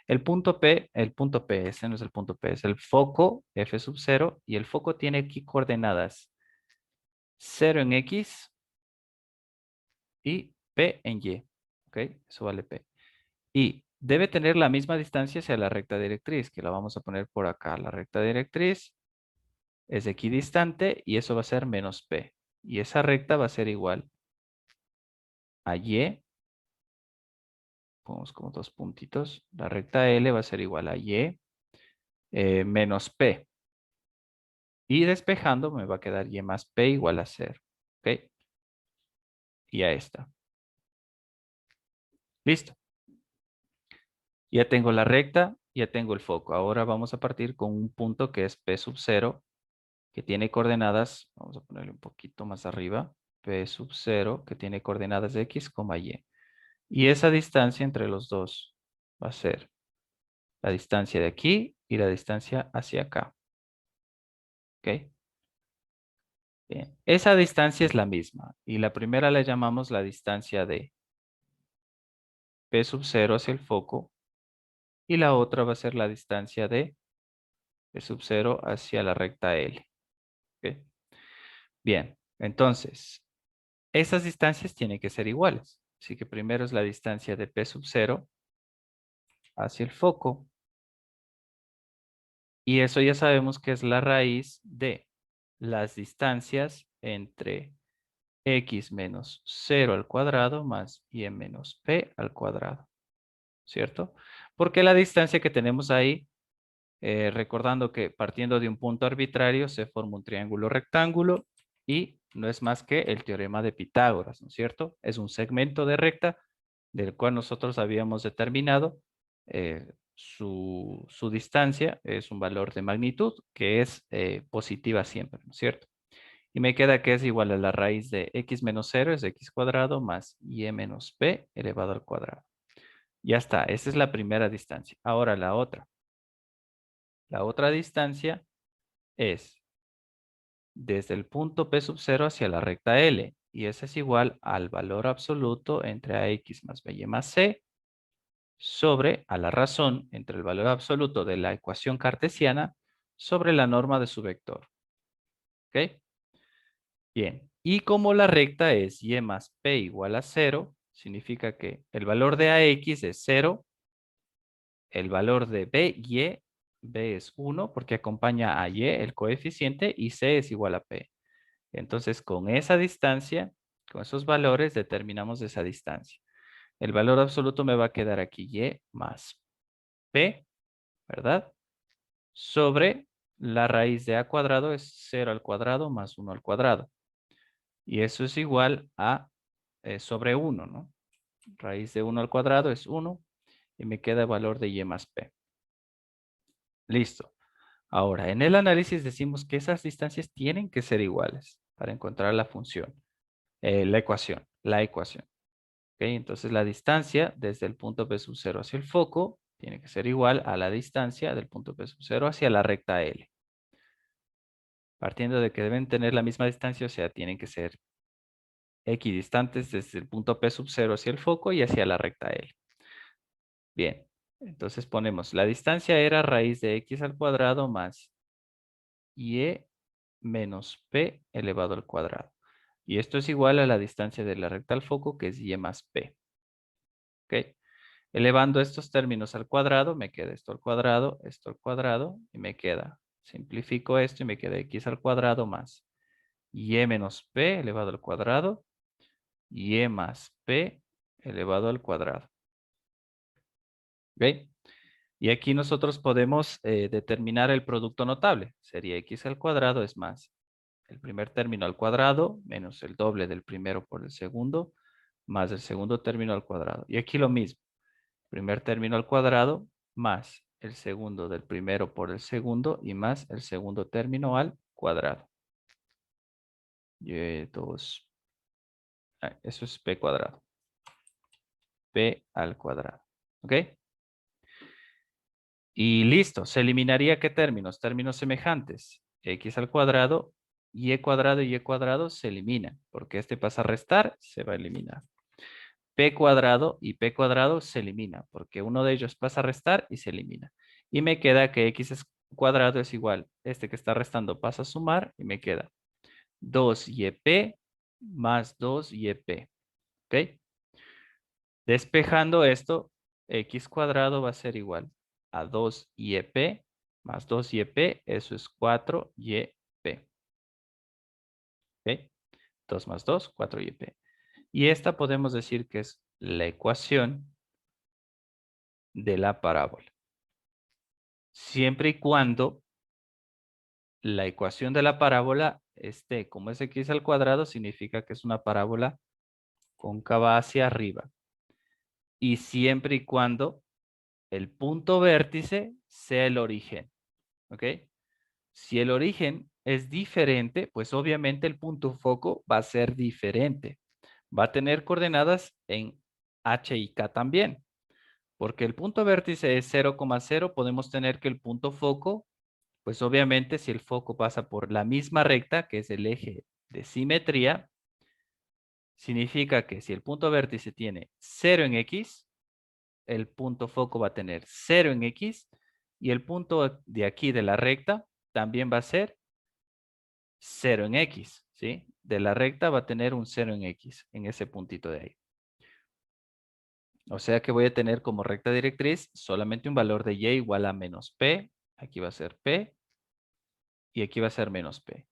ese no es el punto P, es el foco F sub 0 y el foco tiene aquí coordenadas 0 en X y P en Y. ¿Ok? Eso vale P. Y debe tener la misma distancia hacia la recta directriz, que la vamos a poner por acá. La recta directriz es equidistante y eso va a ser menos P. Y esa recta va a ser igual a Y. Ponemos como dos puntitos. La recta L va a ser igual a Y menos P. Y despejando me va a quedar Y más P igual a 0. ¿Ok? Y a esta. Listo. Ya tengo la recta, ya tengo el foco. Ahora vamos a partir con un punto que es P sub 0, que tiene coordenadas, vamos a ponerle un poquito más arriba, P sub 0, que tiene coordenadas de X, Y. Y esa distancia entre los dos va a ser la distancia de aquí y la distancia hacia acá. ¿Ok? Bien. Esa distancia es la misma. Y la primera la llamamos la distancia de P sub 0 hacia el foco. Y la otra va a ser la distancia de P sub 0 hacia la recta L. ¿Ok? Bien. Entonces, esas distancias tienen que ser iguales. Así que primero es la distancia de P sub 0 hacia el foco. Y eso ya sabemos que es la raíz de las distancias entre x menos 0 al cuadrado más y menos p al cuadrado. ¿Cierto? Porque la distancia que tenemos ahí, recordando que partiendo de un punto arbitrario se forma un triángulo rectángulo y no es más que el teorema de Pitágoras, ¿no es cierto? Es un segmento de recta del cual nosotros habíamos determinado su distancia, es un valor de magnitud que es positiva siempre, ¿no es cierto? Y me queda que es igual a la raíz de x menos 0 es x cuadrado más y menos p elevado al cuadrado. Ya está, esa es la primera distancia. Ahora la otra. La otra distancia es desde el punto P sub 0 hacia la recta L. Y esa es igual al valor absoluto entre AX más BY más C sobre a la razón entre el valor absoluto de la ecuación cartesiana sobre la norma de su vector. ¿Ok? Bien. Y como la recta es Y más P igual a 0, significa que el valor de AX es 0, el valor de BY, B es 1 porque acompaña a Y el coeficiente y C es igual a P. Entonces, con esa distancia, con esos valores, determinamos esa distancia. El valor absoluto me va a quedar aquí Y más P, ¿verdad? Sobre la raíz de A cuadrado es 0 al cuadrado más 1 al cuadrado. Y eso es igual a sobre 1, ¿no? Raíz de 1 al cuadrado es 1 y me queda el valor de Y más P. Listo. Ahora, en el análisis decimos que esas distancias tienen que ser iguales para encontrar la función, la ecuación. ¿Ok? Entonces la distancia desde el punto P sub 0 hacia el foco tiene que ser igual a la distancia del punto P sub 0 hacia la recta L. Partiendo de que deben tener la misma distancia, o sea, tienen que ser equidistantes desde el punto P sub 0 hacia el foco y hacia la recta L. Bien, entonces ponemos la distancia era raíz de x al cuadrado más y menos p elevado al cuadrado. Y esto es igual a la distancia de la recta al foco, que es y más p. ¿Ok? Elevando estos términos al cuadrado, me queda esto al cuadrado, y me queda, simplifico esto y me queda x al cuadrado más y menos p elevado al cuadrado, y más p elevado al cuadrado. ¿Ok? Y aquí nosotros podemos determinar el producto notable. Sería x al cuadrado es más el primer término al cuadrado menos el doble del primero por el segundo más el segundo término al cuadrado. Y aquí lo mismo. Primer término al cuadrado más el segundo del primero por el segundo y más el segundo término al cuadrado. Y 2. Eso es p cuadrado. P al cuadrado. ¿Ok? Y listo. ¿Se eliminaría qué términos? Términos semejantes. X al cuadrado, y cuadrado se eliminan. Porque este pasa a restar, se va a eliminar. P cuadrado y P cuadrado se elimina porque uno de ellos pasa a restar y se elimina. Y me queda que cuadrado es igual. Este que está restando pasa a sumar y me queda 2YP más 2YP. ¿Ok? Despejando esto, X cuadrado va a ser igual a 2YP más 2YP. Eso es 4YP. ¿Ok? 2 más 2, 4YP. Y esta podemos decir que es la ecuación de la parábola. Siempre y cuando la ecuación de la parábola esté como es x al cuadrado, significa que es una parábola cóncava hacia arriba. Y siempre y cuando el punto vértice sea el origen. ¿Ok? Si el origen es diferente, pues obviamente el punto foco va a ser diferente. Va a tener coordenadas en H y K también. Porque el punto vértice es 0,0, podemos tener que el punto foco, pues obviamente si el foco pasa por la misma recta, que es el eje de simetría, significa que si el punto vértice tiene 0 en X, el punto foco va a tener 0 en X y el punto de aquí de la recta también va a ser 0 en X, ¿sí? De la recta va a tener un 0 en X, en ese puntito de ahí. O sea que voy a tener como recta directriz solamente un valor de y igual a menos p. Aquí va a ser p y aquí va a ser menos p.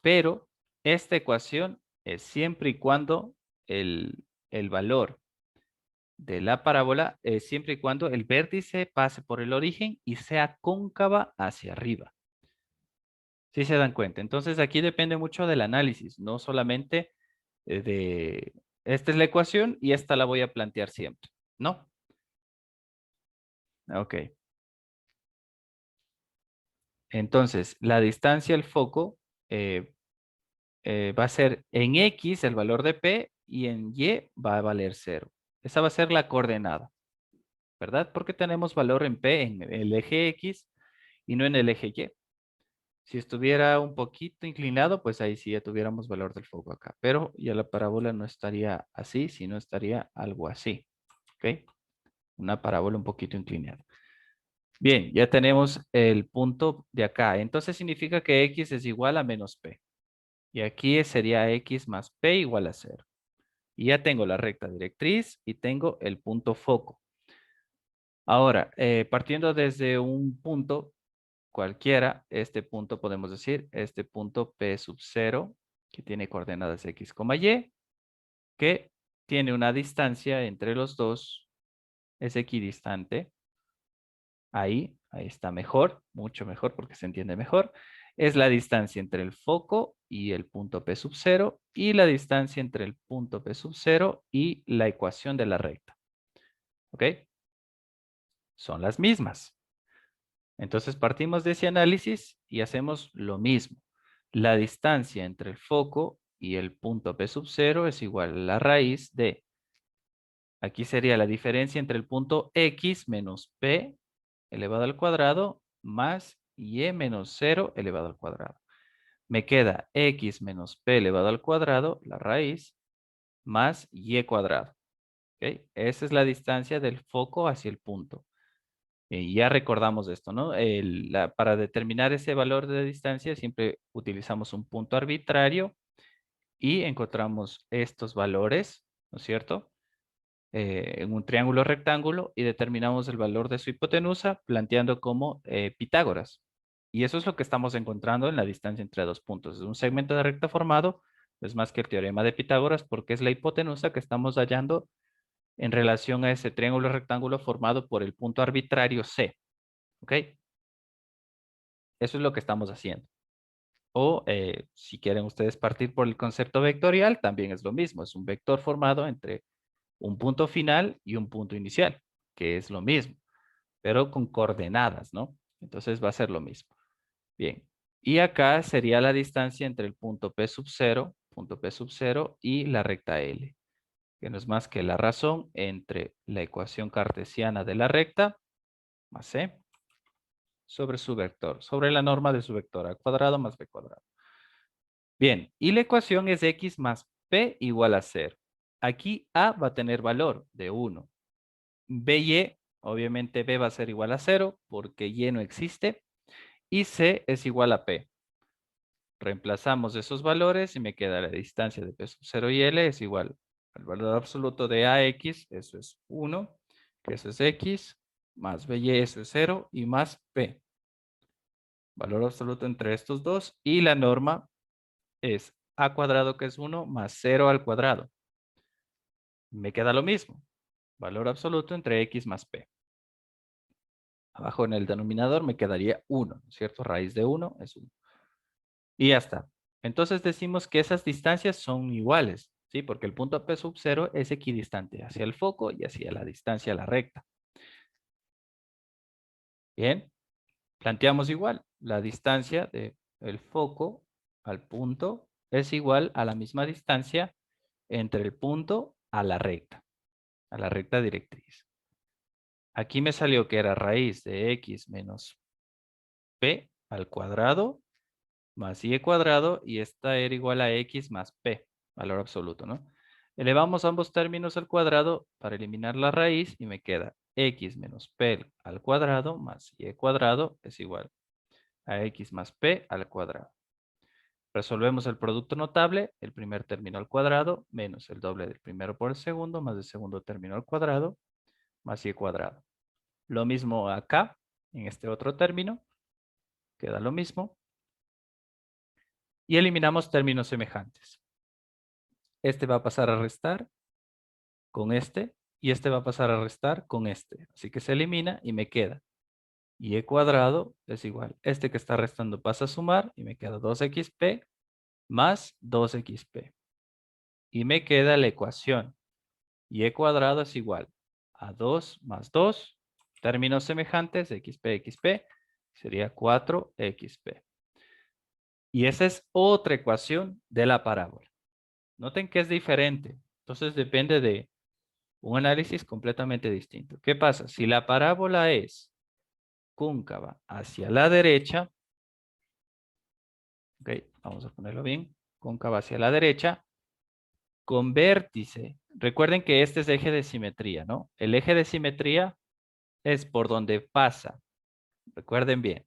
Pero esta ecuación es siempre y cuando el valor de la parábola es siempre y cuando el vértice pase por el origen y sea cóncava hacia arriba. ¿Sí se dan cuenta? Entonces aquí depende mucho del análisis, no solamente de esta es la ecuación y esta la voy a plantear siempre. ¿No? Ok. Entonces, la distancia al foco eh, va a ser en X el valor de P y en Y va a valer 0. Esa va a ser la coordenada, ¿verdad? Porque tenemos valor en P en el eje X y no en el eje Y. Si estuviera un poquito inclinado, pues ahí sí ya tuviéramos valor del foco acá. Pero ya la parábola no estaría así, sino estaría algo así. ¿Ok? Una parábola un poquito inclinada. Bien, ya tenemos el punto de acá. Entonces significa que X es igual a menos P. Y aquí sería X más P igual a 0. Y ya tengo la recta directriz y tengo el punto foco. Ahora, partiendo desde un punto cualquiera, este punto podemos decir, este punto P sub 0, que tiene coordenadas X, Y, que tiene una distancia entre los dos, es equidistante. Ahí está mejor, mucho mejor porque se entiende mejor. Es la distancia entre el foco y el punto P sub 0 y la distancia entre el punto P sub 0 y la ecuación de la recta. ¿Ok? Son las mismas. Entonces partimos de ese análisis y hacemos lo mismo. La distancia entre el foco y el punto P sub 0 es igual a la raíz de, aquí sería la diferencia entre el punto X menos P elevado al cuadrado más Y menos 0 elevado al cuadrado. Me queda X menos P elevado al cuadrado, la raíz, más Y cuadrado. ¿Ok? Esa es la distancia del foco hacia el punto. Y ya recordamos esto, ¿no? Para determinar ese valor de distancia siempre utilizamos un punto arbitrario y encontramos estos valores, ¿no es cierto? En un triángulo rectángulo y determinamos el valor de su hipotenusa planteando como Pitágoras. Y eso es lo que estamos encontrando en la distancia entre dos puntos. Es un segmento de recta formado, es más que el teorema de Pitágoras porque es la hipotenusa que estamos hallando en relación a ese triángulo rectángulo formado por el punto arbitrario C. ¿Ok? Eso es lo que estamos haciendo. O si quieren ustedes partir por el concepto vectorial, también es lo mismo. Es un vector formado entre un punto final y un punto inicial, que es lo mismo, pero con coordenadas, ¿no? Entonces va a ser lo mismo. Bien. Y acá sería la distancia entre el punto P sub 0 y la recta L, que no es más que la razón entre la ecuación cartesiana de la recta, más C, sobre su vector, sobre la norma de su vector, a cuadrado más b cuadrado. Bien, y la ecuación es x más p igual a 0. Aquí A va a tener valor de 1. BY, obviamente B va a ser igual a 0 porque Y no existe. Y C es igual a P. Reemplazamos esos valores y me queda la distancia de P sub 0 y L es igual al valor absoluto de AX, eso es 1, que eso es X, más BY, eso es 0, y más P. Valor absoluto entre estos dos. Y la norma es A cuadrado, que es 1, más 0 al cuadrado. Me queda lo mismo. Valor absoluto entre X más P. Abajo en el denominador me quedaría 1, ¿no es cierto? Raíz de 1 es 1. Y ya está. Entonces decimos que esas distancias son iguales, ¿sí? Porque el punto P sub 0 es equidistante hacia el foco y hacia la distancia a la recta. Bien, planteamos igual. La distancia del foco al punto es igual a la misma distancia entre el punto a la recta directriz. Aquí me salió que era raíz de X menos P al cuadrado más y cuadrado, y esta era igual a X más P, valor absoluto, ¿no? Elevamos ambos términos al cuadrado para eliminar la raíz y me queda X menos P al cuadrado más y cuadrado es igual a X más P al cuadrado. Resolvemos el producto notable, el primer término al cuadrado, menos el doble del primero por el segundo, más el segundo término al cuadrado, más y cuadrado. Lo mismo acá, en este otro término, queda lo mismo. Y eliminamos términos semejantes. Este va a pasar a restar con este, y este va a pasar a restar con este. Así que se elimina y me queda y cuadrado es igual. Este que está restando pasa a sumar y me queda 2xp más 2xp. Y me queda la ecuación y cuadrado es igual a 2 más 2, términos semejantes, xp, sería 4xp. Y esa es otra ecuación de la parábola. Noten que es diferente. Entonces depende de un análisis completamente distinto. ¿Qué pasa? Si la parábola es cóncava hacia la derecha, ok, vamos a ponerlo bien, cóncava hacia la derecha, con vértice. Recuerden que este es eje de simetría, ¿no? El eje de simetría es por donde pasa. Recuerden bien.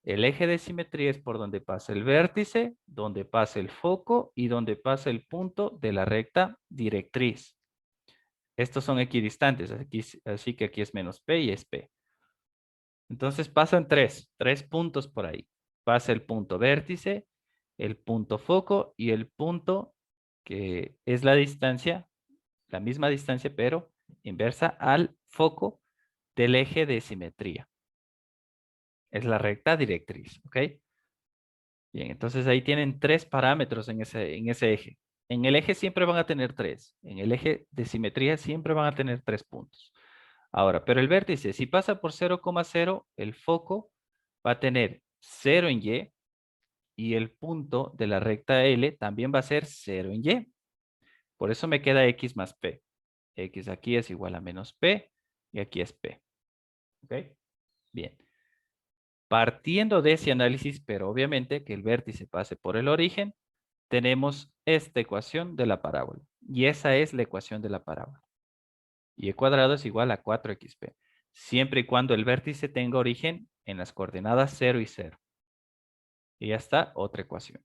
El eje de simetría es por donde pasa el vértice, donde pasa el foco y donde pasa el punto de la recta directriz. Estos son equidistantes, así que aquí es menos P y es P. Entonces pasan tres puntos por ahí. Pasa el punto vértice, el punto foco y el punto que es la distancia, la misma distancia, pero inversa al foco del eje de simetría. Es la recta directriz, ¿ok? Bien, entonces ahí tienen 3 parámetros en ese eje. En el eje siempre van a tener 3. En el eje de simetría siempre van a tener 3 puntos. Ahora, pero el vértice, si pasa por 0,0, el foco va a tener 0 en Y y el punto de la recta L también va a ser 0 en Y. Por eso me queda X más P. X aquí es igual a menos P y aquí es P. ¿Ok? Bien. Partiendo de ese análisis, pero obviamente que el vértice pase por el origen, tenemos esta ecuación de la parábola. Y esa es la ecuación de la parábola. Y cuadrado es igual a 4xp. Siempre y cuando el vértice tenga origen en las coordenadas 0 y 0. Y ya está otra ecuación.